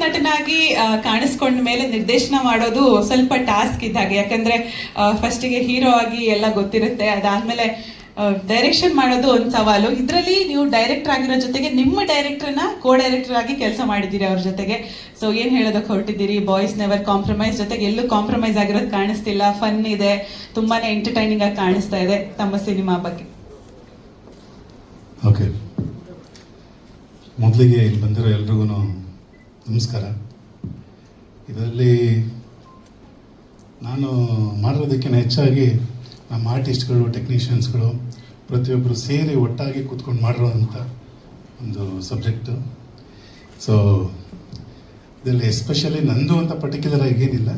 ನಟನಾಗಿ ಕಾಣಿಸ್ಕೊಂಡ ಮೇಲೆ ನಿರ್ದೇಶನ ಮಾಡೋದು ಸ್ವಲ್ಪ ಟಾಸ್ಕ್ ಇದ್ದಾಗೆ. ಯಾಕಂದ್ರೆ ಫಸ್ಟಿಗೆ ಹೀರೋ ಆಗಿ ಎಲ್ಲ ಗೊತ್ತಿರುತ್ತೆ, ಅದಾದ್ಮೇಲೆ ಡೈರೆಕ್ಷನ್ ಮಾಡೋದು ಒಂದು ಸವಾಲು. ಇದರಲ್ಲಿ ನೀವು ಡೈರೆಕ್ಟರ್ ಆಗಿರೋ ಜೊತೆಗೆ ನಿಮ್ಮ ಡೈರೆಕ್ಟರ್ನ ಕೋ ಡೈರೆಕ್ಟರ್ ಆಗಿ ಕೆಲಸ ಮಾಡಿದ್ದೀರಿ ಅವ್ರ ಜೊತೆಗೆ. ಸೊ ಏನ್ ಹೇಳೋದಕ್ಕೆ ಹೊರಟಿದ್ದೀರಿ? ಬಾಯ್ಸ್ ನೆವರ್ ಕಾಂಪ್ರಮೈಸ್ ಜೊತೆಗೆ ಎಲ್ಲೂ ಕಾಂಪ್ರಮೈಸ್ ಆಗಿರೋದು ಕಾಣಿಸ್ತಿಲ್ಲ, ಫನ್ ಇದೆ, ತುಂಬಾನೇ ಎಂಟರ್ಟೈನಿಂಗ್ ಆಗಿ ಕಾಣಿಸ್ತಾ ಇದೆ ತಮ್ಮ ಸಿನಿಮಾ ಬಗ್ಗೆ. ಓಕೆ, ಮೊದಲಿಗೆ ಇಲ್ಲಿ ಬಂದಿರೋ ಎಲ್ರಿಗೂ ನಮಸ್ಕಾರ. ಇದರಲ್ಲಿ ನಾನು ಮಾಡಿರೋದಕ್ಕಿಂತ ಹೆಚ್ಚಾಗಿ ನಮ್ಮ ಆರ್ಟಿಸ್ಟ್ಗಳು, ಟೆಕ್ನಿಷಿಯನ್ಸ್ಗಳು ಪ್ರತಿಯೊಬ್ಬರು ಸೇರಿ ಒಟ್ಟಾಗಿ ಕೂತ್ಕೊಂಡು ಮಾಡಿರೋವಂಥ ಒಂದು ಸಬ್ಜೆಕ್ಟು. ಸೊ ಇದರಲ್ಲಿ ಎಸ್ಪೆಷಲಿ ನಂದು ಅಂತ ಪರ್ಟಿಕ್ಯುಲರ್ ಆಗಿ ಏನಿಲ್ಲ,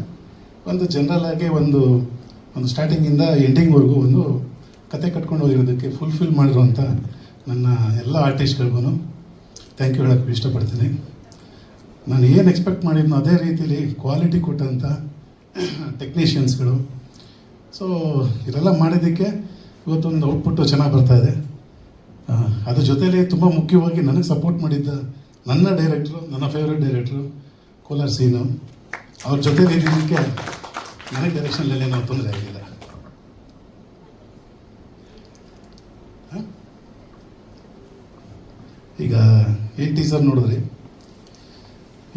ಒಂದು ಜನರಲ್ ಆಗಿ ಒಂದು ಸ್ಟಾರ್ಟಿಂಗಿಂದ ಎಂಡಿಂಗ್ವರೆಗೂ ಒಂದು ಕತೆ ಕಟ್ಕೊಂಡು ಹೋಗಿರೋದಕ್ಕೆ ಫುಲ್ಫಿಲ್ ಮಾಡಿರೋವಂಥ ನನ್ನ ಎಲ್ಲ ಆರ್ಟಿಸ್ಟ್ಗಳಿಗೂ ಥ್ಯಾಂಕ್ ಯು ಹೇಳೋಕ್ಕೆ ಇಷ್ಟಪಡ್ತೀನಿ. ನಾನು ಏನು ಎಕ್ಸ್ಪೆಕ್ಟ್ ಮಾಡಿದ್ನೋ ಅದೇ ರೀತಿಲಿ ಕ್ವಾಲಿಟಿ ಕೊಟ್ಟಂಥ ಟೆಕ್ನಿಷಿಯನ್ಸ್ಗಳು. ಸೊ ಇದೆಲ್ಲ ಮಾಡಿದ್ದಕ್ಕೆ ಇವತ್ತೊಂದು ಔಟ್ಪುಟ್ಟು ಚೆನ್ನಾಗಿ ಬರ್ತಾಯಿದೆ. ಅದ್ರ ಜೊತೆಲಿ ತುಂಬ ಮುಖ್ಯವಾಗಿ ನನಗೆ ಸಪೋರ್ಟ್ ಮಾಡಿದ್ದ ನನ್ನ ಡೈರೆಕ್ಟ್ರು, ನನ್ನ ಫೇವ್ರೆಟ್ ಡೈರೆಕ್ಟ್ರು ಕೋಲಾರ್ ಸೀನು, ಅವ್ರ ಜೊತೆ ಇದ್ದಿದ್ದಕ್ಕೆ ನನಗೆ ಡೈರೆಕ್ಷನ್ನಲ್ಲಿ ಏನೋ ತೊಂದರೆ ಆಗಿಲ್ಲ. ಈಗ ಏನು ಟೀಸರ್ ನೋಡಿದ್ರಿ,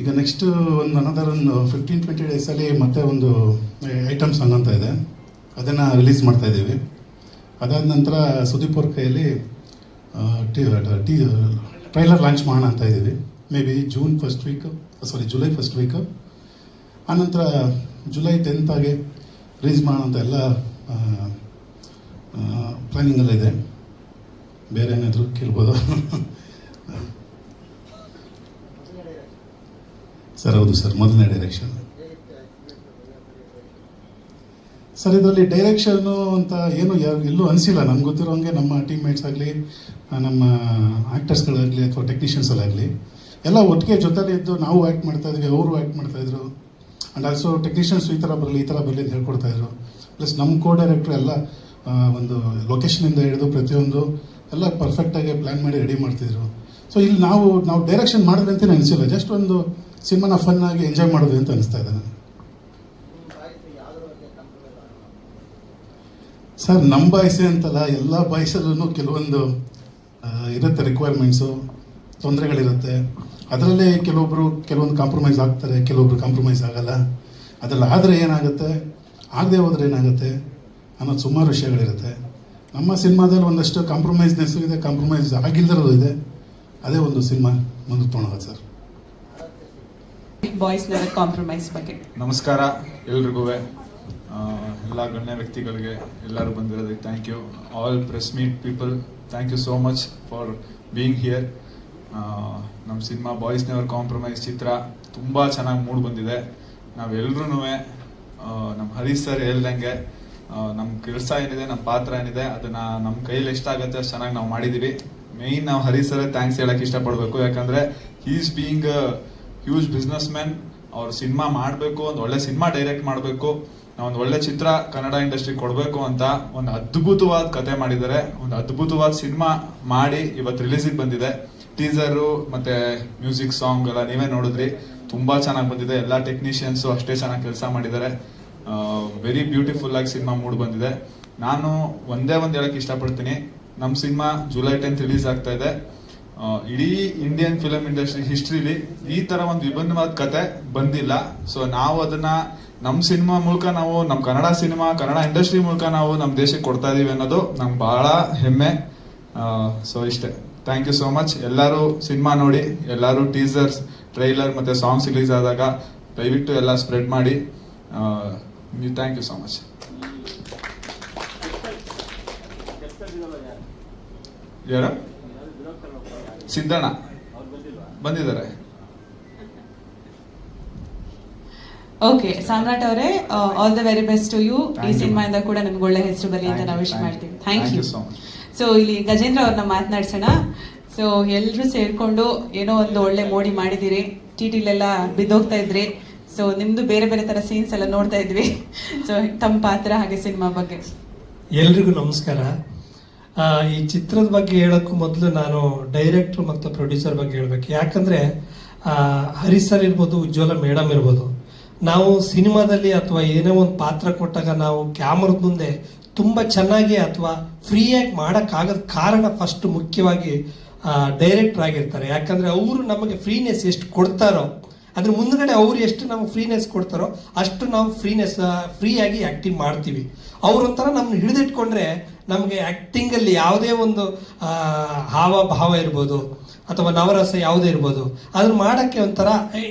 ಈಗ ನೆಕ್ಸ್ಟ್ ಒಂದು ಅನದರ್ ಒಂದು 15-20 ಡೇಸಲ್ಲಿ ಮತ್ತೆ ಒಂದು ಐಟಮ್ ಸಾಂಗ್ ಅಂತ ಇದೆ, ಅದನ್ನು ರಿಲೀಸ್ ಮಾಡ್ತಾ ಇದ್ದೀವಿ. ಅದಾದ ನಂತರ ಸುದೀಪ್ ಅವ್ರ ಕೈಯಲ್ಲಿ ಟ್ರೈಲರ್ ಲಾಂಚ್ ಮಾಡೋಣ ಅಂತ ಇದ್ದೀವಿ. May be July first week. ಆನಂತರ ಜುಲೈ 10th ರಿಲೀಸ್ ಮಾಡೋಣ ಅಂತ ಎಲ್ಲ ಪ್ಲ್ಯಾನಿಂಗಲ್ಲಿದೆ. ಬೇರೆ ಏನಾದರೂ ಕೇಳ್ಬೋದು ಸರ್? ಹೌದು ಸರ್, ಮೊದಲನೇ ಡೈರೆಕ್ಷನ್ ಸರ್. ಇದರಲ್ಲಿ ಡೈರೆಕ್ಷನ್ನು ಅಂತ ಏನು ಎಲ್ಲೂ ಅನಿಸಿಲ್ಲ ನನಗೆ ಗೊತ್ತಿರೋಂಗೆ. ನಮ್ಮ ಟೀಮ್ಮೇಟ್ಸ್ ಆಗಲಿ, ನಮ್ಮ ಆ್ಯಕ್ಟರ್ಸ್ಗಳಾಗಲಿ ಅಥವಾ ಟೆಕ್ನಿಷಿಯನ್ಸಲ್ಲಾಗಲಿ ಎಲ್ಲ ಒಟ್ಟಿಗೆ ಜೊತೆಲಿ ಇದ್ದು ನಾವು ಆ್ಯಕ್ಟ್ ಮಾಡ್ತಾಯಿದ್ವಿ, ಅವರು ಆ್ಯಕ್ಟ್ ಮಾಡ್ತಾಯಿದ್ರು. ಆ್ಯಂಡ್ ಆಲ್ಸೋ ಟೆಕ್ನಿಷಿಯನ್ಸ್ ಈ ಥರ ಬರಲಿ ಅಂತ ಹೇಳ್ಕೊಡ್ತಾಯಿದ್ರು. ಪ್ಲಸ್ ನಮ್ಮ ಕೋ ಡೈರೆಕ್ಟ್ರು ಎಲ್ಲ ಒಂದು ಲೊಕೇಶನಿಂದ ಹಿಡಿದು ಪ್ರತಿಯೊಂದು ಎಲ್ಲ ಪರ್ಫೆಕ್ಟಾಗಿ ಪ್ಲ್ಯಾನ್ ಮಾಡಿ ರೆಡಿ ಮಾಡ್ತಿದ್ರು. ಸೊ ಇಲ್ಲಿ ನಾವು ಡೈರೆಕ್ಷನ್ ಮಾಡಿದ್ರೆ ಅಂತ ಅನಿಸಿಲ್ಲ, ಜಸ್ಟ್ ಒಂದು ಸಿನಿಮಾನ ಫನ್ ಆಗಿ ಎಂಜಾಯ್ ಮಾಡೋದು ಅಂತ ಅನಿಸ್ತಾ ಇದೆ ನನಗೆ. ಸರ್, ನಮ್ಮ ಬಾಯ್ಸೇ ಅಂತಲ್ಲ, ಎಲ್ಲ ಬಾಯ್ಸಲ್ಲೂ ಕೆಲವೊಂದು ಇರುತ್ತೆ, ರಿಕ್ವೈರ್ಮೆಂಟ್ಸು, ತೊಂದರೆಗಳಿರುತ್ತೆ. ಅದರಲ್ಲೇ ಕೆಲವೊಂದು ಕಾಂಪ್ರಮೈಸ್ ಆಗ್ತಾರೆ, ಕೆಲವೊಬ್ರು ಕಾಂಪ್ರಮೈಸ್ ಆಗಲ್ಲ. ಅದರಲ್ಲಿ ಆದರೆ ಏನಾಗುತ್ತೆ, ಆಗದೆ ಹೋದ್ರೆ ಏನಾಗುತ್ತೆ ಅನ್ನೋದು ಸುಮಾರು ವಿಷಯಗಳಿರುತ್ತೆ. ನಮ್ಮ ಸಿನಿಮಾದಲ್ಲಿ ಒಂದಷ್ಟು ಕಾಂಪ್ರಮೈಸ್ನೆಸ್ಸು ಇದೆ, ಕಾಂಪ್ರಮೈಸ್ ಆಗಿಲ್ದಿರೋದು ಇದೆ. ಅದೇ ಒಂದು ಸಿನಿಮಾ ಮುಂದೆ ತೊಗೊಳೋದು ಸರ್. ಬಾಯ್ಸ್ ನೆವರ್ ಕಾಂಪ್ರಮೈಸ್ ಬಗ್ಗೆ ನಮಸ್ಕಾರ ಎಲ್ರಿಗೂ, ಎಲ್ಲ ಗಣ್ಯ ವ್ಯಕ್ತಿಗಳಿಗೆ, ಎಲ್ಲರೂ ಬಂದಿರೋದಕ್ಕೆ thank you. All press meet people, thank you so much for being here. ನಮ್ಮ ಸಿನಿಮಾ ಬಾಯ್ಸ್ ನೆವರ್ ಕಾಂಪ್ರಮೈಸ್ ಚಿತ್ರ ತುಂಬ ಚೆನ್ನಾಗಿ ಮೂಡ್ ಬಂದಿದೆ. ನಾವೆಲ್ಲರೂ ನಮ್ಮ ಹರೀಶ್ ಸರ್ ಹೇಳ್ದಂಗೆ ನಮ್ಮ ಕೆಲಸ ಏನಿದೆ, ನಮ್ಮ ಪಾತ್ರ ಏನಿದೆ, ಅದನ್ನು ನಮ್ಮ ಕೈಯಲ್ಲಿ ಎಷ್ಟಾಗುತ್ತೆ ಅಷ್ಟು ಚೆನ್ನಾಗಿ ನಾವು ಮಾಡಿದ್ದೀವಿ. ಮೇಯ್ನ್ ನಾವು ಹರೀಶ್ ಸರ್ ಥ್ಯಾಂಕ್ಸ್ ಹೇಳಕ್ಕೆ ಇಷ್ಟಪಡಬೇಕು. ಯಾಕಂದರೆ he is being huge business man. ಅವ್ರು ಸಿನಿಮಾ ಮಾಡಬೇಕು, ಒಂದು ಒಳ್ಳೆ ಸಿನಿಮಾ ಡೈರೆಕ್ಟ್ ಮಾಡಬೇಕು, ಒಂದು ಒಳ್ಳೆ ಚಿತ್ರ ಕನ್ನಡ ಇಂಡಸ್ಟ್ರಿ ಕೊಡಬೇಕು ಅಂತ ಒಂದು ಅದ್ಭುತವಾದ ಕತೆ ಮಾಡಿದ್ದಾರೆ. ಒಂದು ಅದ್ಭುತವಾದ ಸಿನಿಮಾ ಮಾಡಿ ಇವತ್ತು ರಿಲೀಸಿಗೆ ಬಂದಿದೆ. ಟೀಸರು ಮತ್ತು ಮ್ಯೂಸಿಕ್ ಸಾಂಗ್ ಎಲ್ಲ ನೀವೇ ನೋಡಿದ್ರಿ, ತುಂಬ ಚೆನ್ನಾಗಿ ಬಂದಿದೆ. ಎಲ್ಲ ಟೆಕ್ನಿಷಿಯನ್ಸು ಅಷ್ಟೇ ಚೆನ್ನಾಗಿ ಕೆಲಸ ಮಾಡಿದ್ದಾರೆ. ವೆರಿ ಬ್ಯೂಟಿಫುಲ್ ಆಗಿ ಸಿನಿಮಾ ಮೂಡ್ ಬಂದಿದೆ. ನಾನು ಒಂದೇ ಒಂದು ಹೇಳಕ್ಕೆ ಇಷ್ಟಪಡ್ತೀನಿ, ನಮ್ಮ ಸಿನಿಮಾ ಜುಲೈ 10th ರಿಲೀಸ್ ಆಗ್ತಾ ಇದೆ. ಇಡೀ ಇಂಡಿಯನ್ ಫಿಲಮ್ ಇಂಡಸ್ಟ್ರಿ ಹಿಸ್ಟ್ರಿಲಿ ಈ ತರ ಒಂದು ವಿಭಿನ್ನವಾದ ಕತೆ ಬಂದಿಲ್ಲ. ಸೊ ನಾವು ಅದನ್ನ ನಮ್ಮ ಸಿನಿಮಾ ಮೂಲಕ, ನಾವು ನಮ್ಮ ಕನ್ನಡ ಇಂಡಸ್ಟ್ರಿ ಮೂಲಕ ನಾವು ನಮ್ಮ ದೇಶಕ್ಕೆ ಕೊಡ್ತಾ ಇದೀವಿ ಅನ್ನೋದು ನಮ್ಗೆ ಬಹಳ ಹೆಮ್ಮೆ. ಸೊ ಇಷ್ಟೇ, ಥ್ಯಾಂಕ್ ಯು ಸೋ ಮಚ್. ಎಲ್ಲರೂ ಸಿನಿಮಾ ನೋಡಿ, ಎಲ್ಲರೂ ಟೀಸರ್ಸ್, ಟ್ರೈಲರ್ ಮತ್ತೆ ಸಾಂಗ್ಸ್ ರಿಲೀಸ್ ಆದಾಗ ದಯವಿಟ್ಟು ಎಲ್ಲ ಸ್ಪ್ರೆಡ್ ಮಾಡಿ. Thank you so much. ಯಾರು? ಸಿದ್ದಣ್ಣ ಬಂದಿದ್ದಾರೆ. ಓಕೆ, ಸಾಮ್ರಾಟ್ ಅವರೇ, all the very best to you. ಈ ಸಿನಿಮಾಯಿಂದ ಕೂಡ ನಿಮ್ಗೆ ಒಳ್ಳೆ ಹೆಸರು ಬರಲಿ ಅಂತ ನಾವು ವಿಶ್ ಮಾಡ್ತೀವಿ. Thank you. ಸೊ ಇಲ್ಲಿ ಗಜೇಂದ್ರ ಅವ್ರನ್ನ ಮಾತನಾಡ್ಸೋಣ. ಸೊ ಎಲ್ಲರೂ ಸೇರ್ಕೊಂಡು ಏನೋ ಒಂದು ಒಳ್ಳೆ ಮೋಡಿ ಮಾಡಿದಿರಿ, ಟಿಟಿಲೆಲ್ಲ ಬಿದ್ದೋಗ್ತಾ ಇದ್ರಿ. ಸೊ ನಿಮ್ದು ಬೇರೆ ಬೇರೆ ತರ ಸೀನ್ಸ್ ಎಲ್ಲ ನೋಡ್ತಾ ಇದ್ವಿ. ಸೊ ತಮ್ಮ ಪಾತ್ರ ಹಾಗೆ ಸಿನಿಮಾ ಬಗ್ಗೆ ಎಲ್ರಿಗೂ ನಮಸ್ಕಾರ. ಈ ಚಿತ್ರದ ಬಗ್ಗೆ ಹೇಳೋಕ್ಕೂ ಮೊದಲು ನಾನು ಡೈರೆಕ್ಟ್ರು ಮತ್ತು ಪ್ರೊಡ್ಯೂಸರ್ ಬಗ್ಗೆ ಹೇಳಬೇಕು. ಯಾಕಂದರೆ ಹರೀಶ್ ಸರ್ ಇರ್ಬೋದು, ಉಜ್ವಲ ಮೇಡಮ್ ಇರ್ಬೋದು. ನಾವು ಸಿನಿಮಾದಲ್ಲಿ ಅಥವಾ ಏನೇ ಒಂದು ಪಾತ್ರ ಕೊಟ್ಟಾಗ ನಾವು ಕ್ಯಾಮ್ರದ ಮುಂದೆ ತುಂಬ ಚೆನ್ನಾಗಿ ಅಥವಾ ಫ್ರೀಯಾಗಿ ಮಾಡೋಕ್ಕಾಗದ ಕಾರಣ ಫಸ್ಟ್ ಮುಖ್ಯವಾಗಿ ಡೈರೆಕ್ಟರ್ ಆಗಿರ್ತಾರೆ. ಯಾಕಂದರೆ ಅವರು ನಮಗೆ ಫ್ರೀನೆಸ್ ಎಷ್ಟು ಕೊಡ್ತಾರೋ ಅದ್ರ ಮುಂದ್ಗಡೆ ಅವ್ರು ಎಷ್ಟು ನಮ್ಗೆ ಫ್ರೀನೆಸ್ ಕೊಡ್ತಾರೋ ಅಷ್ಟು ನಾವು ಫ್ರೀಯಾಗಿ ಆ್ಯಕ್ಟಿಂಗ್ ಮಾಡ್ತೀವಿ. ಅವ್ರೊಂಥರ ನಮ್ಮನ್ನ ಹಿಡಿದಿಟ್ಕೊಂಡ್ರೆ ನಮಗೆ ಆ್ಯಕ್ಟಿಂಗಲ್ಲಿ ಯಾವುದೇ ಒಂದು ಹಾವಭಾವ ಇರ್ಬೋದು ಅಥವಾ ನವರಸ ಯಾವುದೇ ಇರ್ಬೋದು ಅದನ್ನು ಮಾಡೋಕ್ಕೆ ಒಂಥರ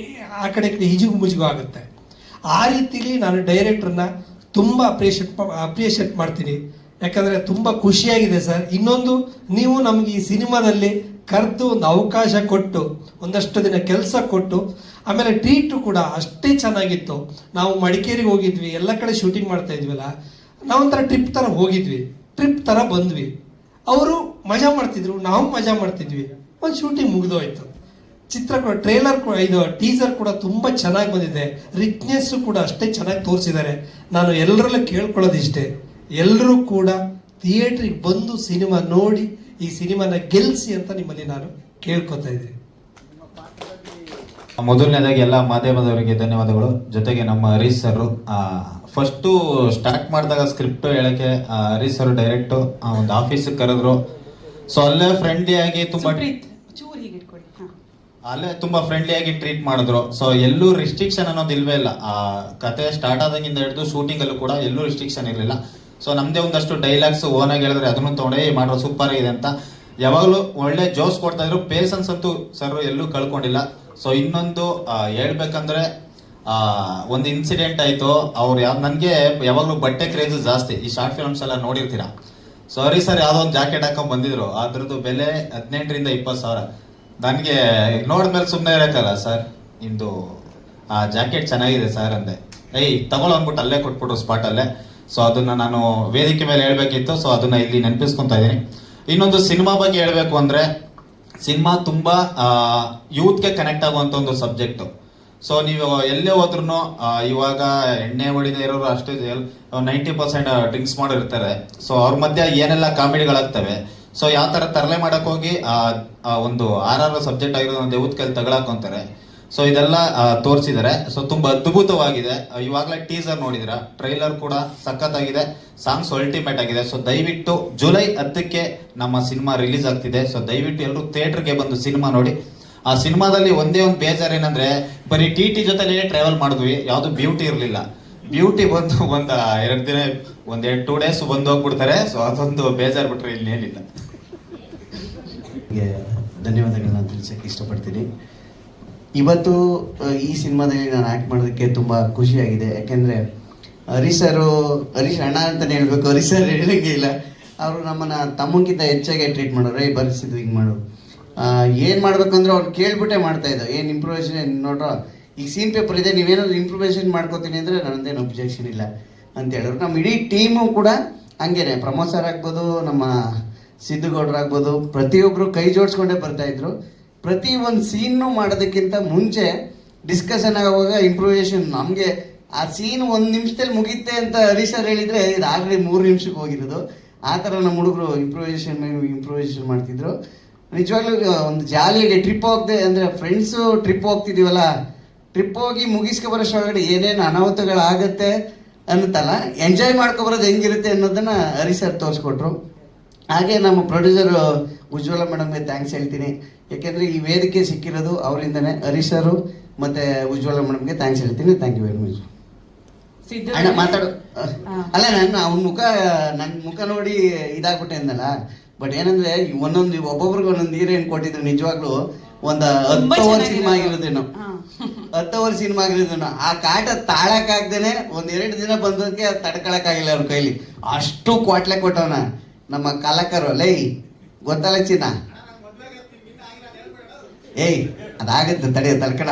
ಆ ಕಡೆ ಹಿಜಿಗು ಮುಜಿಗು ಆಗುತ್ತೆ. ಆ ರೀತಿಲಿ ನಾನು ಡೈರೆಕ್ಟ್ರನ್ನ ತುಂಬ ಅಪ್ರಿಷಿಯೇಟ್ ಮಾಡ್ತೀನಿ. ಯಾಕಂದರೆ ತುಂಬ ಖುಷಿಯಾಗಿದೆ ಸರ್. ಇನ್ನೊಂದು, ನೀವು ನಮಗೆ ಈ ಸಿನಿಮಾದಲ್ಲಿ ಕರೆದು ಒಂದು ಅವಕಾಶ ಕೊಟ್ಟು ಒಂದಷ್ಟು ದಿನ ಕೆಲಸ ಕೊಟ್ಟು ಆಮೇಲೆ ಟ್ರೀಟು ಕೂಡ ಅಷ್ಟೇ ಚೆನ್ನಾಗಿತ್ತು. ನಾವು ಮಡಿಕೇರಿಗೆ ಹೋಗಿದ್ವಿ, ಎಲ್ಲ ಕಡೆ ಶೂಟಿಂಗ್ ಮಾಡ್ತಾ ಇದ್ವಲ್ಲ, ನಾವೊಂಥರ ಟ್ರಿಪ್ ಥರ ಹೋಗಿದ್ವಿ, ಟ್ರಿಪ್ ಥರ ಬಂದ್ವಿ. ಅವರು ಮಜಾ ಮಾಡ್ತಿದ್ರು, ನಾವು ಮಜಾ ಮಾಡ್ತಿದ್ವಿ. ಒಂದು ಶೂಟಿಂಗ್ ಮುಗಿದೋಯ್ತು. ಚಿತ್ರ ಕೂಡ ಇದು ಟೀಸರ್ ಕೂಡ ತುಂಬ ಚೆನ್ನಾಗಿ ಬಂದಿದೆ. ರಿಚ್ನೆಸ್ಸು ಕೂಡ ಅಷ್ಟೇ ಚೆನ್ನಾಗಿ ತೋರಿಸಿದ್ದಾರೆ. ನಾನು ಎಲ್ಲರಲ್ಲೂ ಕೇಳ್ಕೊಳ್ಳೋದಿಷ್ಟೇ, ಎಲ್ಲರೂ ಕೂಡ ಥಿಯೇಟ್ರಿಗೆ ಬಂದು ಸಿನಿಮಾ ನೋಡಿ ಈ ಸಿನಿಮಾನ ಗೆಲ್ಲಿಸಿ ಅಂತ ನಿಮ್ಮಲ್ಲಿ ನಾನು ಕೇಳ್ಕೊತಾ ಇದ್ದೀನಿ. ಮೊದಲನೇದಾಗಿ ಎಲ್ಲ ಮಾಧ್ಯಮದವರಿಗೆ ಧನ್ಯವಾದಗಳು. ಜೊತೆಗೆ ನಮ್ಮ ಹರೀಶ್ ಸರ್ ಫಸ್ಟು ಸ್ಟಾರ್ಟ್ ಮಾಡಿದಾಗ ಸ್ಕ್ರಿಪ್ಟ್ ಹೇಳಕ್ಕೆ ಹರೀಶ್ ಸರ್ ಡೈರೆಕ್ಟ್ ಒಂದು ಆಫೀಸಿಗೆ ಕರೆದ್ರು. ಸೊ ಅಲ್ಲೇ ಫ್ರೆಂಡ್ಲಿಯಾಗಿ ಅಲ್ಲೇ ತುಂಬಾ ಫ್ರೆಂಡ್ಲಿಯಾಗಿ ಟ್ರೀಟ್ ಮಾಡಿದ್ರು. ಸೊ ಎಲ್ಲೂ ರಿಸ್ಟ್ರಿಕ್ಷನ್ ಅನ್ನೋದು ಇಲ್ವೇ ಇಲ್ಲ. ಕತೆ ಸ್ಟಾರ್ಟ್ ಆದಾಗಿಂದ ಹಿಡಿದು ಶೂಟಿಂಗ್ ಅಲ್ಲೂ ಕೂಡ ಎಲ್ಲೂ ರಿಸ್ಟ್ರಿಕ್ಷನ್ ಇರಲಿಲ್ಲ. ಸೊ ನಮ್ದೇ ಒಂದಷ್ಟು ಡೈಲಾಗ್ಸ್ ಓನಾಗಿ ಹೇಳಿದ್ರೆ ಅದನ್ನು ತೊಗೊಂಡೇ ಮಾಡೋ ಸೂಪರ್ ಇದೆ ಅಂತ ಯಾವಾಗಲೂ ಒಳ್ಳೆ ಜೋಸ್ ಕೊಡ್ತಾ ಇದ್ರು. ಪೇಷನ್ಸ್ ಅಂತೂ ಸರ್ ಎಲ್ಲೂ ಕಳ್ಕೊಂಡಿಲ್ಲ. ಸೊ ಇನ್ನೊಂದು ಹೇಳ್ಬೇಕಂದ್ರೆ ಒಂದು ಇನ್ಸಿಡೆಂಟ್ ಆಯ್ತು. ಅವ್ರು ನನಗೆ ಯಾವಾಗಲೂ ಬಟ್ಟೆ ಕ್ರೇಜ್ ಜಾಸ್ತಿ. ಈ ಶಾರ್ಟ್ ಫಿಲ್ಮ್ಸ್ ಎಲ್ಲ ನೋಡಿರ್ತೀರಾ. ಸೊ ಹರೀಶ್ ಸರ್ ಯಾವುದೋ ಒಂದು ಜಾಕೆಟ್ ಹಾಕೊಂಡ್ ಬಂದಿದ್ರು. ಅದ್ರದ್ದು ಬೆಲೆ 18,000 to 20,000. ನನಗೆ ನೋಡಿದ್ಮೇಲೆ ಸುಮ್ಮನೆ ಇರೋಕ್ಕಲ್ಲ, ಸರ್ ನಿಮ್ದು ಆ ಜಾಕೆಟ್ ಚೆನ್ನಾಗಿದೆ ಸರ್ ಅಂದೆ. ತಗೊಳ್ಳೋ ಅಂದ್ಬಿಟ್ಟು ಅಲ್ಲೇ ಕೊಟ್ಬಿಟ್ರು ಸ್ಪಾಟಲ್ಲೇ. ಸೊ ಅದನ್ನ ನಾನು ವೇದಿಕೆ ಮೇಲೆ ಹೇಳ್ಬೇಕಿತ್ತು. ಸೊ ಅದನ್ನ ಇಲ್ಲಿ ನೆನಪಿಸ್ಕೊಂತ ಇದ್ದೀನಿ. ಇನ್ನೊಂದು ಸಿನಿಮಾ ಬಗ್ಗೆ ಹೇಳ್ಬೇಕು ಅಂದ್ರೆ, ಸಿನಿಮಾ ತುಂಬಾ ಯೂತ್ಗೆ ಕನೆಕ್ಟ್ ಆಗುವಂತ ಒಂದು ಸಬ್ಜೆಕ್ಟ್. ಸೊ ನೀವು ಎಲ್ಲೇ ಹೋದ್ರು ಇವಾಗ ಎಣ್ಣೆ ಹೊಡಿದೇ ಇರೋರು ಅಷ್ಟು 90% ಡ್ರಿಂಕ್ಸ್ ಮಾಡಿರ್ತಾರೆ. ಸೊ ಅವ್ರ ಮಧ್ಯೆ ಏನೆಲ್ಲ ಕಾಮಿಡಿಗಳಾಗ್ತವೆ. ಸೊ ಯಾವ ತರ ತರಲೆ ಮಾಡಕ್ ಹೋಗಿ ಒಂದು RR ಸಬ್ಜೆಕ್ಟ್ ಆಗಿರೋದು ಯೂತ್ ಕೈಲಿ ತಗೊಳಕೊಂತಾರೆ. ಸೊ ಇದೆಲ್ಲ ತೋರಿಸಿದ್ದಾರೆ. ಸೊ ತುಂಬಾ ಅದ್ಭುತವಾಗಿದೆ. ಇವಾಗಲೇ ಟೀಸರ್ ನೋಡಿದಿರ, ಟ್ರೈಲರ್ ಕೂಡ ಸಖತ್ತಾಗಿದೆ, ಸಾಂಗ್ಸ್ ಅಲ್ಟಿಮೇಟ್ ಆಗಿದೆ. ಸೊ ದಯವಿಟ್ಟು ಜುಲೈ 10ಕ್ಕೆ ನಮ್ಮ ಸಿನಿಮಾ ರಿಲೀಸ್ ಆಗ್ತಿದೆ. ಸೊ ದಯವಿಟ್ಟು ಎಲ್ಲರೂ ಥಿಯೇಟರ್ಗೆ ಬಂದು ಸಿನಿಮಾ ನೋಡಿ. ಆ ಸಿನಿಮಾದಲ್ಲಿ ಒಂದೇ ಒಂದು ಬೇಜಾರು ಏನಂದ್ರೆ, ಬರೀ TT ಜೊತೆಲೇ ಟ್ರಾವೆಲ್ ಮಾಡಿದ್ವಿ, ಯಾವ್ದು ಬ್ಯೂಟಿ ಇರಲಿಲ್ಲ. ಬ್ಯೂಟಿ ಬಂದು ಒಂದು 2 ದಿನ, 2 days ಬಂದು ಹೋಗ್ಬಿಡ್ತಾರೆ. ಸೊ ಅದೊಂದು ಬೇಜಾರು ಬಿಟ್ರೆ ಇನ್ನೇನಿಲ್ಲ. ಧನ್ಯವಾದಗಳನ್ನ ತಿಳಿಸಕ್ಕೆ ಇಷ್ಟಪಡ್ತೀನಿ. ಇವತ್ತು ಈ ಸಿನಿಮಾದಲ್ಲಿ ನಾನು ಆ್ಯಕ್ಟ್ ಮಾಡೋದಕ್ಕೆ ತುಂಬ ಖುಷಿಯಾಗಿದೆ. ಯಾಕೆಂದರೆ ಹರೀಶ್ ಅಣ್ಣ ಅಂತಲೇ ಹೇಳಬೇಕು, ಹರೀಶ್ ಸರ್ ಹೇಳಂಗೆ ಇಲ್ಲ. ಅವರು ನಮ್ಮನ್ನು ತಮ್ಮಕ್ಕಿಂತ ಹೆಚ್ಚಾಗಿ ಟ್ರೀಟ್ ಮಾಡೋರು. ಬರೆಸಿದ್ದು ಹಿಂಗೆ ಮಾಡು, ಏನು ಮಾಡ್ಬೇಕಂದ್ರೆ ಅವ್ರು ಕೇಳ್ಬಿಟ್ಟೆ ಮಾಡ್ತಾಯಿದ್ದೋ. ಏನು ಇಂಪ್ರೂವೇಷನ್ ನೋಡ್ರೋ, ಈಗ ಸೀನ್ ಪೇಪರ್ ಇದೆ, ನೀವೇನಾದ್ರು ಇಂಪ್ರೂವೇಷನ್ ಮಾಡ್ಕೋತೀನಿ ಅಂದರೆ ನನ್ನದೇನು ಅಬ್ಜೆಕ್ಷನ್ ಇಲ್ಲ ಅಂತ ಹೇಳಿದ್ರು. ನಮ್ಮ ಇಡೀ ಟೀಮು ಕೂಡ ಹಂಗೇನೆ, ಪ್ರಮೋದ್ ಸರ್ ಆಗ್ಬೋದು, ನಮ್ಮ ಸಿದ್ದುಗೌಡರಾಗ್ಬೋದು, ಪ್ರತಿಯೊಬ್ಬರು ಕೈ ಜೋಡಿಸ್ಕೊಂಡೇ ಬರ್ತಾಯಿದ್ರು. ಪ್ರತಿ ಒಂದು ಸೀನು ಮಾಡೋದಕ್ಕಿಂತ ಮುಂಚೆ ಡಿಸ್ಕಷನ್ ಆಗುವಾಗ ಇಂಪ್ರೂವೇಷನ್, ನಮಗೆ ಆ ಸೀನ್ 1 ನಿಮಿಷದಲ್ಲಿ ಮುಗಿಯುತ್ತೆ ಅಂತ ಹರೀಶ್ ಸರ್ ಹೇಳಿದರೆ ಇದು ಆಗಲೇ 3 ನಿಮಿಷಕ್ಕೆ ಹೋಗಿರೋದು. ಆ ಥರ ನಮ್ಮ ಹುಡುಗರು ಇಂಪ್ರೂವೇಷನ್ ಮಾಡ್ತಿದ್ರು. ನಿಜವಾಗ್ಲೂ ಒಂದು ಜಾಲಿಯಾಗಿ ಟ್ರಿಪ್ ಹೋಗದೆ ಅಂದರೆ ಫ್ರೆಂಡ್ಸು ಟ್ರಿಪ್ ಹೋಗ್ತಿದ್ದೀವಲ್ಲ, ಟ್ರಿಪ್ ಹೋಗಿ ಮುಗಿಸ್ಕೊಬರೋಷ್ಟೊಳಗಡೆ ಏನೇನು ಅನಾಹುತಗಳಾಗತ್ತೆ ಅನ್ನುತ್ತಲ್ಲ, ಎಂಜಾಯ್ ಮಾಡ್ಕೊಬರೋದು ಹೆಂಗಿರುತ್ತೆ ಅನ್ನೋದನ್ನು ಹರೀಶ್ ಸರ್ ತೋರಿಸ್ಕೊಟ್ರು. ಹಾಗೆ ನಮ್ಮ ಪ್ರೊಡ್ಯೂಸರ್ ಉಜ್ವಲ ಮೇಡಮ್ಗೆ ಥ್ಯಾಂಕ್ಸ್ ಹೇಳ್ತೀನಿ. ಯಾಕೆಂದರೆ ಈ ವೇದಿಕೆ ಸಿಕ್ಕಿರೋದು ಅವರಿಂದನೇ. ಹರೀಶ್ ಸರು ಮತ್ತು ಉಜ್ವಲ ಮೇಡಮ್ಗೆ ಥ್ಯಾಂಕ್ಸ್ ಹೇಳ್ತೀನಿ. Thank you very much. ಅಣ್ಣ ಮಾತಾಡು. ಅಲ್ಲ, ನನ್ನ ಮುಖ ನೋಡಿ ಇದಾಗ್ಬಿಟ್ಟೆ ಅಂದಲ್ಲ. ಬಟ್ ಏನಂದ್ರೆ ಒಬ್ಬೊಬ್ರಿಗೆ ಒಂದೊಂದು ಹೀರೋಯಿನ್ ಕೊಟ್ಟಿದ್ರು. ನಿಜವಾಗ್ಲೂ ಒಂದು 10 ಅವರ್ ಸಿನಿಮಾ ಆಗಿರೋದೇನೋ, 10 ಅವರ್ ಸಿನಿಮಾ ಆಗಿರೋದೇನೋ. ಆ ಕಾಟ ತಾಳಕ್ಕಾಗ್ದೇನೆ 1-2 ದಿನ ಬಂದೋದಕ್ಕೆ ತಡ್ಕೊಳಕ್ಕಾಗಿಲ್ಲ ಅವ್ರ ಕೈಲಿ. ಅಷ್ಟು ಕ್ವಾಟ್ಲೆ ಕೊಟ್ಟವನ ನಮ್ಮ ಕಲಾಕರು. ಲೈ ಗೊತ್ತಲ್ಲ ಚಿನ್ನ, ಅದಾಗುತ್ತೆ ತಡೆಯ ತಡ್ಕಡ.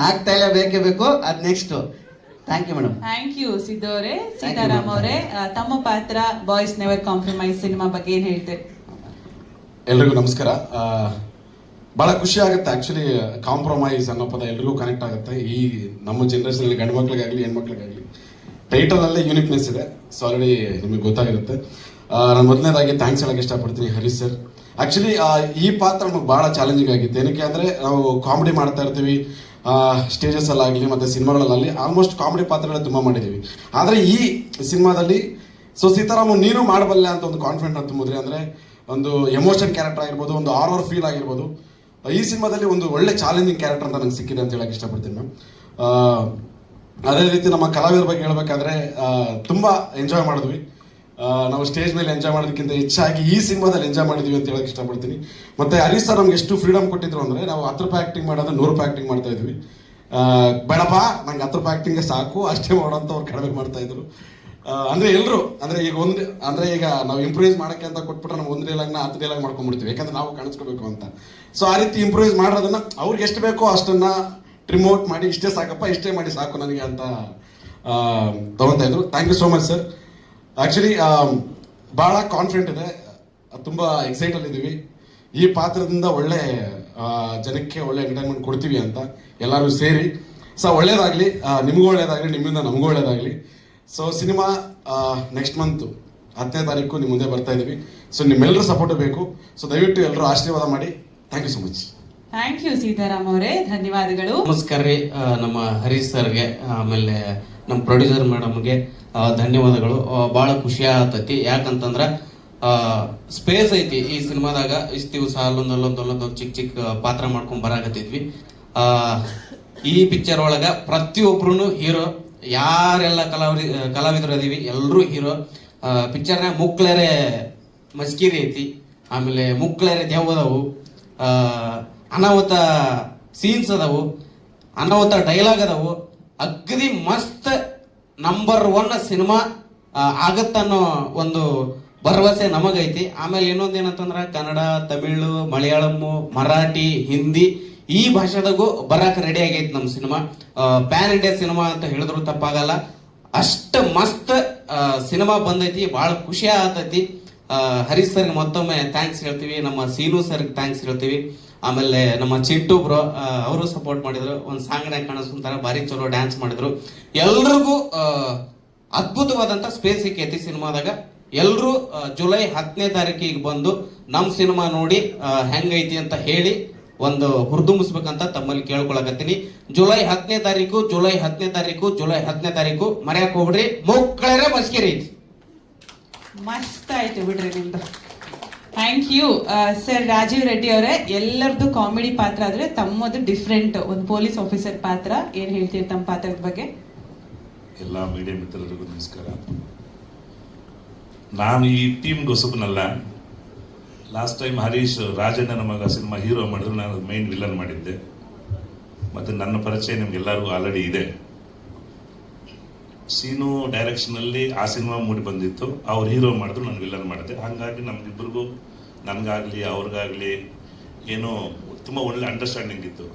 ಆಗ್ತಾ ಇಲ್ಲ, ಬೇಕೇ ಬೇಕು. ಅದು next. Thank you madam. Thank you Siddu ಅವರೇ. ಸೀತಾರಾಮ್ ಅವರೇ, ತಮ್ಮ ಪಾತ್ರ ಬಾಯ್ಸ್ ನೆವರ್ ಕಾಂಪ್ರಮೈಸ್ ಸಿನಿಮಾ ಬಗ್ಗೆ ಏನು ಹೇಳ್ತೀರಿ? ಎಲ್ರಿಗೂ ನಮಸ್ಕಾರ. ಭಾಳ ಖುಷಿ ಆಗುತ್ತೆ. ಆ್ಯಕ್ಚುಲಿ ಕಾಂಪ್ರಮೈಸ್ ಅನ್ನೋ ಪದ ಎಲ್ರಿಗೂ ಕನೆಕ್ಟ್ ಆಗುತ್ತೆ. ಈ ನಮ್ಮ ಜನ್ರೇಷನಲ್ಲಿ ಗಂಡು ಮಕ್ಳಿಗಾಗಲಿ ಹೆಣ್ಮಕ್ಳಿಗಾಗಲಿ ಟೈಟಲಲ್ಲೇ ಯೂನಿಕ್ನೆಸ್ ಇದೆ. ಸೊ ಆಲ್ರೆಡಿ ನಿಮಗೆ ಗೊತ್ತಾಗಿರುತ್ತೆ. ನಾನು ಮೊದಲನೇದಾಗಿ ಥ್ಯಾಂಕ್ಸ್ ಹೇಳಕ್ಕೆ ಇಷ್ಟಪಡ್ತೀನಿ ಹರೀಶ್ ಸರ್. ಆಕ್ಚುಲಿ ಈ ಪಾತ್ರ ನಮಗೆ ಬಹಳ ಚಾಲೆಂಜಿಂಗ್ ಆಗಿತ್ತು. ಏನಕ್ಕೆ ಅಂದರೆ ನಾವು ಕಾಮಿಡಿ ಮಾಡ್ತಾ ಇರ್ತೀವಿ ಸ್ಟೇಜಸ್ ಅಲ್ಲಾಗಲಿ ಮತ್ತು ಸಿನಿಮಾಗಳಲ್ಲಿ ಆಲ್ಮೋಸ್ಟ್ ಕಾಮಿಡಿ ಪಾತ್ರಗಳೇ ತುಂಬ ಮಾಡಿದ್ದೀವಿ. ಆದರೆ ಈ ಸಿನಿಮಾದಲ್ಲಿ ಸೀತಾರಾಮ್ ನೀನು ಮಾಡಬಲ್ಲೆ ಅಂತ ಒಂದು ಕಾನ್ಫಿಡೆಂಟ್ ಅಂತ ತುಂಬಿದ್ರಿ. ಅಂದರೆ ಒಂದು ಎಮೋಷನ್ ಕ್ಯಾರೆಕ್ಟರ್ ಆಗಿರ್ಬೋದು, ಒಂದು ಹಾರರ್ ಫೀಲ್ ಆಗಿರ್ಬೋದು. ಈ ಸಿನಿಮಾದಲ್ಲಿ ಒಂದು ಒಳ್ಳೆ ಚಾಲೆಂಜಿಂಗ್ ಕ್ಯಾರೆಕ್ಟರ್ ಅಂತ ನಂಗೆ ಸಿಕ್ಕಿದೆ ಅಂತ ಹೇಳಕ್ಕೆ ಇಷ್ಟಪಡ್ತೀನಿ ಮ್ಯಾಮ್. ಅದೇ ರೀತಿ ನಮ್ಮ ಕಲಾವಿದರ ಬಗ್ಗೆ ಹೇಳಬೇಕಾದ್ರೆ ತುಂಬ ಎಂಜಾಯ್ ಮಾಡಿದ್ವಿ. ನಾವು ಸ್ಟೇಜ್ ಮೇಲೆ ಎಂಜಾಯ್ ಮಾಡೋದಕ್ಕಿಂತ ಹೆಚ್ಚಾಗಿ ಈ ಸಿನಿಮಾದಲ್ಲಿ ಎಂಜಾಯ್ ಮಾಡಿದ್ವಿ ಅಂತ ಹೇಳಕ್ಕೆ ಇಷ್ಟಪಡ್ತೀನಿ. ಮತ್ತು ಹರೀಶ್ ಸರ್ ನಮ್ಗೆ ಎಷ್ಟು ಫ್ರೀಡಮ್ ಕೊಟ್ಟಿದ್ರು ಅಂದರೆ ನಾವು 10 ರೂಪಾಯಿ ಆ್ಯಕ್ಟಿಂಗ್ ಮಾಡೋದು 100 ರೂಪಾಯಿ ಆ್ಯಕ್ಟಿಂಗ್ ಮಾಡ್ತಾ ಇದ್ವಿ. ಬೇಡಪ್ಪ ನಂಗೆ 10 ರೂಪಾಯಿ ಆ್ಯಕ್ಟಿಂಗ್ಗೆ ಸಾಕು ಅಷ್ಟೇ ಮಾಡೋಂತ ಅವ್ರು ಕಡಿಮೆ ಮಾಡ್ತಾ ಇದ್ರು. ಅಂದರೆ ಎಲ್ಲರೂ ಅಂದರೆ ಈಗ ನಾವು ಇಂಪ್ರೂವೈಸ್ ಮಾಡೋಕ್ಕೆ ಅಂತ ಕೊಟ್ಬಿಟ್ರೆ ನಾವು 1 ಡೈಲಾಗ್ನ 10 ಡೈಲಾಗ್ ಮಾಡ್ಕೊಂಡ್ಬಿಡ್ತೀವಿ, ಯಾಕಂದ್ರೆ ನಾವು ಕಾಣಿಸ್ಕೋಬೇಕು ಅಂತ. ಸೊ ಆ ರೀತಿ ಇಂಪ್ರೂವೈಸ್ ಮಾಡೋದನ್ನ ಅವ್ರಿಗೆ ಎಷ್ಟು ಬೇಕೋ ಅಷ್ಟನ್ನ ಟ್ರಿಮ್ ಔಟ್ ಮಾಡಿ ಇಷ್ಟೇ ಸಾಕಪ್ಪ ಇಷ್ಟೇ ಮಾಡಿ ಸಾಕು ನನಗೆ ಅಂತ ತಗೊತಾ ಇದ್ರು. Thank you so much sir. Actually ಭಾಳ ಕಾನ್ಫಿಡೆಂಟ್ ಇದೆ, ತುಂಬ ಎಕ್ಸೈಟಲ್ಲಿ ಇದ್ದೀವಿ. ಈ ಪಾತ್ರದಿಂದ ಒಳ್ಳೆ ಜನಕ್ಕೆ ಒಳ್ಳೆ ಎಂಟರ್ಟೈನ್ಮೆಂಟ್ ಕೊಡ್ತೀವಿ ಅಂತ ಎಲ್ಲರೂ ಸೇರಿ. ಸೊ ಒಳ್ಳೇದಾಗಲಿ, ನಿಮಗೂ ಒಳ್ಳೇದಾಗಲಿ, ನಿಮ್ಮಿಂದ ನಮಗೂ ಒಳ್ಳೇದಾಗಲಿ. ಸೊ ಸಿನಿಮಾ ನೆಕ್ಸ್ಟ್ ಮಂತು 10ನೇ ತಾರೀಕು ನಿಮ್ಮ ಮುಂದೆ ಬರ್ತಾ ಇದ್ದೀವಿ. ಸೊ ನಿಮ್ಮೆಲ್ಲರ ಸಪೋರ್ಟ್ ಬೇಕು. ಸೊ ದಯವಿಟ್ಟು ಎಲ್ಲರೂ ಆಶೀರ್ವಾದ ಮಾಡಿ. Thank you so much. Thank you Sitaram ಅವರೇ, ಧನ್ಯವಾದಗಳು. ನಮಸ್ಕಾರ ರೀ. ನಮ್ಮ ಹರೀಶ್ ಸರ್ಗೆ ಆಮೇಲೆ ನಮ್ಮ ಪ್ರೊಡ್ಯೂಸರ್ ಮೇಡಮ್ಗೆ ಧನ್ಯವಾದಗಳು. ಭಾಳ ಖುಷಿ ಆಗತೈತಿ. ಯಾಕಂತಂದ್ರೆ ಸ್ಪೇಸ್ ಐತಿ ಈ ಸಿನಿಮಾದಾಗ. ಇಷ್ಟು ದಿವಸ ಅಲ್ಲೊಂದು ಚಿಕ್ಕ ಪಾತ್ರ ಮಾಡ್ಕೊಂಡ್ ಬರಾಕತ್ತಿದ್ವಿ. ಈ ಪಿಕ್ಚರ್ ಒಳಗ ಪ್ರತಿಯೊಬ್ರು ಹೀರೋ, ಯಾರೆಲ್ಲ ಕಲಾವಿದರು ಅದೀವಿ ಎಲ್ಲರೂ ಹೀರೋ. ಪಿಕ್ಚರ್ನಾಗ ಮುಕ್ಳರೆ ಮಸ್ಕಿರಿ ಐತಿ, ಆಮೇಲೆ ಮುಕ್ಳರೆ ದೇವದವು, ಅನಾಹುತ ಸೀನ್ಸ್ ಅದಾವು, ಅನಾಹುತ ಡೈಲಾಗ್ ಅದಾವು. ಅಗ್ದಿ ಮಸ್ತ್ ನಂಬರ್ 1 ಸಿನಿಮಾ ಆಗತ್ತನ್ನೋ ಒಂದು ಭರವಸೆ ನಮಗೈತಿ. ಆಮೇಲೆ ಇನ್ನೊಂದೇನಂತಂದ್ರ ಕನ್ನಡ, ತಮಿಳು, ಮಲಯಾಳಂ, ಮರಾಠಿ, ಹಿಂದಿ ಈ ಭಾಷೆದಾಗೂ ಬರಾಕ ರೆಡಿ ಆಗೈತಿ ನಮ್ಮ ಸಿನಿಮಾ. ಪ್ಯಾನ್ ಇಂಡಿಯಾ ಸಿನಿಮಾ ಅಂತ ಹೇಳಿದ್ರು ತಪ್ಪಾಗಲ್ಲ. ಅಷ್ಟ ಮಸ್ತ್ ಸಿನಿಮಾ ಬಂದೈತಿ. ಭಾಳ ಖುಷಿ ಆಗತೈತಿ. ಹರೀಶ್ ಸರ್ಗೆ ಮತ್ತೊಮ್ಮೆ ಥ್ಯಾಂಕ್ಸ್ ಹೇಳ್ತೀವಿ. ನಮ್ಮ ಸೀನು ಸರ್ಗೆ ಥ್ಯಾಂಕ್ಸ್ ಹೇಳ್ತೀವಿ. ಆಮೇಲೆ ನಮ್ಮ ಚಿಂಟು ಬ್ರೋ ಅವರು ಸಪೋರ್ಟ್ ಮಾಡಿದ್ರು. ಒಂದು ಸಾಂಗ್ನಾಗ ಕಾಣಿಸ್ಕೊಂತಾರ, ಭಾರಿ ಚಲೋ ಡ್ಯಾನ್ಸ್ ಮಾಡಿದ್ರು. ಎಲ್ರಿಗೂ ಅದ್ಭುತವಾದಂತ ಸ್ಪೇಸ್ ಸಿಕ್ಕೈತಿ ಸಿನಿಮಾದಾಗ. ಎಲ್ರು ಜುಲೈ 10ನೇ ತಾರೀಕಿಗೆ ಬಂದು ನಮ್ಮ ಸಿನಿಮಾ ನೋಡಿ ಹೆಂಗೈತಿ ಅಂತ ಹೇಳಿ ಒಂದು ಹುರಿದುಂಬಿಸ್ಬೇಕಂತ ತಮ್ಮಲ್ಲಿ ಕೇಳ್ಕೊಳಕತ್ತೀನಿ. ಜುಲೈ 10ನೇ ತಾರೀಕು ಮರ್ಯಾಕ್ ಹೋಗ್ಬಿಡ್ರಿ. ಮಕ್ಕಳೇ ಮಸ್ಕಿರಿ ಐತಿ. ಮಸ್ತ್ ಆಯ್ತು ಬಿಡ್ರಿ ನಿಮ್ದು. Thank you sir. Rajeev Reddy ಅವರೇ, ಎಲ್ಲರದ್ದು ಕಾಮಿಡಿ ಪಾತ್ರ ಆದ್ರೆ ತಮ್ಮದು ಡಿಫ್ರೆಂಟ್, ಒಂದು ಪೊಲೀಸ್ ಆಫೀಸರ್ ಪಾತ್ರ. ಏನ್ ಹೇಳ್ತೀರಿ ತಮ್ಮ ಪಾತ್ರದ ಬಗ್ಗೆ? ಎಲ್ಲ ಮೀಡಿಯಾ ಮಿತ್ರರಿಗೂ ನಮಸ್ಕಾರ. ನಾನು ಈ ಟೀಮ್ಗೆ ಹೊಸಬನಲ್ಲ. ಲಾಸ್ಟ್ ಟೈಮ್ ಹರೀಶ್ ರಾಜಣ್ಣನ ಮಗ ಸಿನಿಮಾ ಹೀರೋ ಮಾಡಿದ್ರು, ನಾನು ಮೈನ್ ವಿಲನ್ ಮಾಡಿದ್ದೆ. ಮತ್ತು ನನ್ನ ಪರಿಚಯ ನಿಮ್ಗೆಲ್ಲರಿಗೂ ಆಲ್ರೆಡಿ ಇದೆ. ಸೀನು ಡೈರೆಕ್ಷನಲ್ಲಿ ಆ ಸಿನಿಮಾ ಮೂಡಿ ಬಂದಿತ್ತು, ಅವ್ರು ಹೀರೋ ಮಾಡಿದ್ರು, ನಾನು ವಿಲನ್ ಮಾಡಿದೆ. ಹಾಗಾಗಿ ನಮ್ಗಿಬ್ಬರಿಗೂ, ನನಗಾಗಲಿ ಅವ್ರಿಗಾಗಲಿ ಏನೋ ತುಂಬ ಒಳ್ಳೆ ಅಂಡರ್ಸ್ಟ್ಯಾಂಡಿಂಗ್ ಇತ್ತು.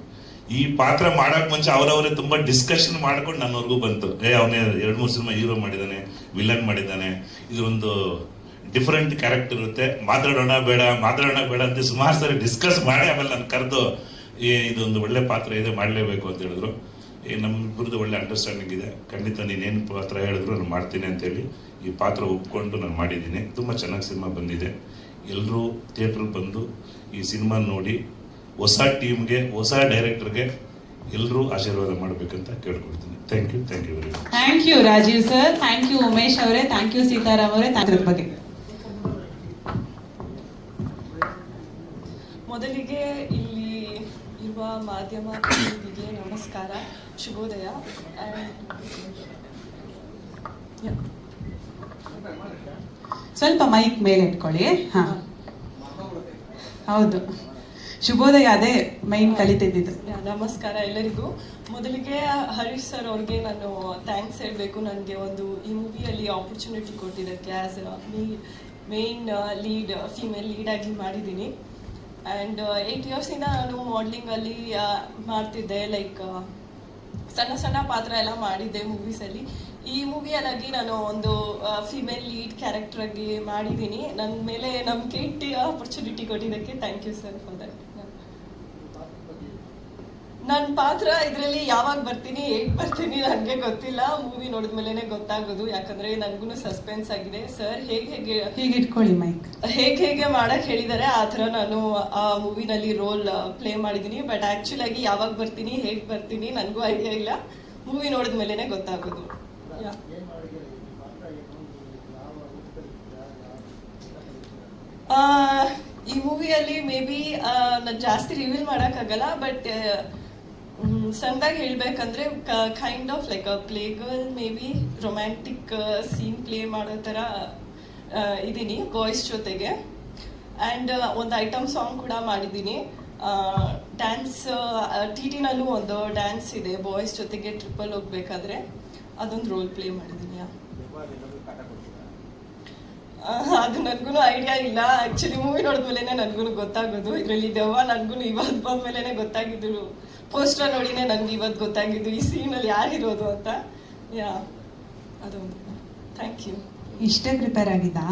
ಈ ಪಾತ್ರ ಮಾಡೋಕೆ ಮುಂಚೆ ಅವರವರೇ ತುಂಬ ಡಿಸ್ಕಷನ್ ಮಾಡ್ಕೊಂಡು ನನ್ನವರೆಗೂ ಬಂತು. ಅವನೇ 2-3 ಸಿನಿಮಾ ಹೀರೋ ಮಾಡಿದ್ದಾನೆ, ವಿಲನ್ ಮಾಡಿದ್ದಾನೆ, ಇದೊಂದು ಡಿಫರೆಂಟ್ ಕ್ಯಾರೆಕ್ಟರ್ ಇರುತ್ತೆ, ಮಾತಾಡೋಣ ಬೇಡ ಅಂತ ಸುಮಾರು ಸರಿ ಡಿಸ್ಕಸ್ ಮಾಡಿ ಆಮೇಲೆ ನಾನು ಕರೆದು ಇದೊಂದು ಒಳ್ಳೆ ಪಾತ್ರ ಇದೆ, ಮಾಡಲೇಬೇಕು ಅಂತ ಹೇಳಿದ್ರು. ನಮ್ಮಿಬ್ಬರದ್ದು ಒಳ್ಳೆ ಅಂಡರ್ಸ್ಟ್ಯಾಂಡಿಂಗ್ ಇದೆ. ಖಂಡಿತ ನೀನೇನು ಪಾತ್ರ ಹೇಳಿದ್ರು ನಾನು ಮಾಡ್ತೀನಿ ಅಂತೇಳಿ ಈ ಪಾತ್ರ ಒಪ್ಕೊಂಡು ನಾನು ಮಾಡಿದ್ದೀನಿ. ತುಂಬ ಚೆನ್ನಾಗಿ ಸಿನಿಮಾ ಬಂದಿದೆ. ಎಲ್ಲರೂ ಥಿಯೇಟ್ರಿಗೆ ಬಂದು ಈ ಸಿನಿಮಾ ನೋಡಿ ಹೊಸ ಟೀಮ್ಗೆ, ಹೊಸ ಡೈರೆಕ್ಟರ್ಗೆ ಎಲ್ಲರೂ ಆಶೀರ್ವಾದ ಮಾಡಬೇಕಂತ ಕೇಳ್ಕೊಳ್ತೀನಿ. Thank you very much. Thank you Rajeev sir, thank you Umesh ಅವರೇ, ಥ್ಯಾಂಕ್ ಯು ಸೀತಾರಾಮ್ ಅವರೇ. ಅದ್ರ ಬಗ್ಗೆ ಮೊದಲಿಗೆ ಇಲ್ಲಿ ಇರುವ ಮಾಧ್ಯಮ ಪ್ರತಿನಿಧಿಗೆ ನಮಸ್ಕಾರ, ಶುಭೋದಯ. ಸ್ವಲ್ಪ ಮೈಕ್ ಮೇಲೆ ಇಟ್ಕೊಳ್ಳಿ. ಹಾ, ಹೌದು, ಶುಭೋದಯ, ಅದೇ ಮೈನ್ ಕಲಿತಿದ್ದು. ನಮಸ್ಕಾರ ಎಲ್ಲರಿಗೂ. ಮೊದಲಿಗೆ ಹರೀಶ್ ಸರ್ ಅವ್ರಿಗೆ ನಾನು ಥ್ಯಾಂಕ್ಸ್ ಹೇಳಬೇಕು. ನನಗೆ ಒಂದು ಈ ಮೂವಿಯಲ್ಲಿ ಆಪರ್ಚುನಿಟಿ ಕೊಟ್ಟಿದ್ದಕ್ಕೆ. As main lead, female lead ಆಗಿ ಮಾಡಿದ್ದೀನಿ. ಆ್ಯಂಡ್ 8 ಇಯರ್ಸಿಂದ ನಾನು ಮಾಡಲಿಂಗಲ್ಲಿ ಮಾಡ್ತಿದ್ದೆ. ಲೈಕ್ ಸಣ್ಣ ಪಾತ್ರ ಎಲ್ಲ ಮಾಡಿದ್ದೆ ಮೂವೀಸಲ್ಲಿ. ಈ ಮೂವಿಯಲ್ಲಾಗಿ ನಾನು ಒಂದು ಫಿಮೇಲ್ ಲೀಡ್ ಕ್ಯಾರೆಕ್ಟರಾಗಿ ಮಾಡಿದ್ದೀನಿ. ನನ್ನ ಮೇಲೆ ನಂಬಿಕೆ ಇಟ್ಟು ಆಪರ್ಚುನಿಟಿ ಕೊಟ್ಟಿದ್ದಕ್ಕೆ thank you sir for that. ನನ್ನ ಪಾತ್ರ ಇದರಲ್ಲಿ ಯಾವಾಗ ಬರ್ತೀನಿ ಹೇಗೆ ಬರ್ತೀನಿ ನನಗೆ ಗೊತ್ತಿಲ್ಲ. ಮೂವಿ ನೋಡಿದ್ಮೇಲೆ ಗೊತ್ತಾಗೋದು, ಯಾಕಂದ್ರೆ ನನಗೂ ಸಸ್ಪೆನ್ಸ್ ಆಗಿದೆ. ಸರ್ ಹೇಗೆ ಹೀಗೆ ಇಟ್ಕೊಳ್ಳಿ ಮೈಕ್. ಹೇಗೆ ಮಾಡಕ್ ಹೇಳಿದ್ದಾರೆ ಆ ಥರ ನಾನು ಆ ಮೂವಿನಲ್ಲಿ ರೋಲ್ ಪ್ಲೇ ಮಾಡಿದ್ದೀನಿ. ಬಟ್ ಆಕ್ಚುಲ್ ಆಗಿ ಯಾವಾಗ ಬರ್ತೀನಿ ಹೇಗೆ ಬರ್ತೀನಿ ನನಗೂ ಐಡಿಯಾ ಇಲ್ಲ. ಮೂವಿ ನೋಡಿದ್ಮೇಲೆ ಗೊತ್ತಾಗೋದು. ಈ ಮೂವಿಯಲ್ಲಿ ಮೇ ಬಿ ನಾನು ಜಾಸ್ತಿ ರಿವೀಲ್ ಮಾಡೋಕ್ಕಾಗಲ್ಲ, ಬಟ್ ಸಣ್ಣದಾಗಿ ಹೇಳ್ಬೇಕಂದ್ರೆ kind of like a play girl, maybe romantic scene play ಮಾಡೋ ಥರ ಇದ್ದೀನಿ ಬಾಯ್ಸ್ ಜೊತೆಗೆ. ಆ್ಯಂಡ್ ಒಂದು ಐಟಮ್ ಸಾಂಗ್ ಕೂಡ ಮಾಡಿದ್ದೀನಿ. ಡ್ಯಾನ್ಸ್ ಟಿನಲ್ಲೂ ಒಂದು ಡ್ಯಾನ್ಸ್ ಇದೆ ಬಾಯ್ಸ್ ಜೊತೆಗೆ ಟ್ರಿಪ್ಪಲ್ಲಿ ಹೋಗ್ಬೇಕಾದ್ರೆ, ಅದೊಂದು ರೋಲ್ ಪ್ಲೇ ಮಾಡಿದ್ದೀನಿ. ಅದು ನನಗೂ ಐಡಿಯಾ ಇಲ್ಲ. ಆ್ಯಕ್ಚುಲಿ ಮೂವಿ ನೋಡಿದ್ಮೇಲೆ ನನಗೂ ಗೊತ್ತಾಗೋದು. ಇದರಲ್ಲಿ ದೆವ್ವ ನನಗೂ ಇವತ್ತು ಬಂದ್ಮೇಲೆ ಗೊತ್ತಾಗಿದ್ದು, ಪೋಸ್ಟರ್ ನೋಡಿನೇ ನನಗೆ ಇವತ್ತು ಗೊತ್ತಾಗಿದ್ದು ಈ ಸೀನಲ್ಲಿ ಯಾರಿರೋದು ಅಂತ. ಅದೊಂದು. Thank you. ಇಷ್ಟೇ ಪ್ರಿಪೇರ್ ಆಗಿದ್ದಾ?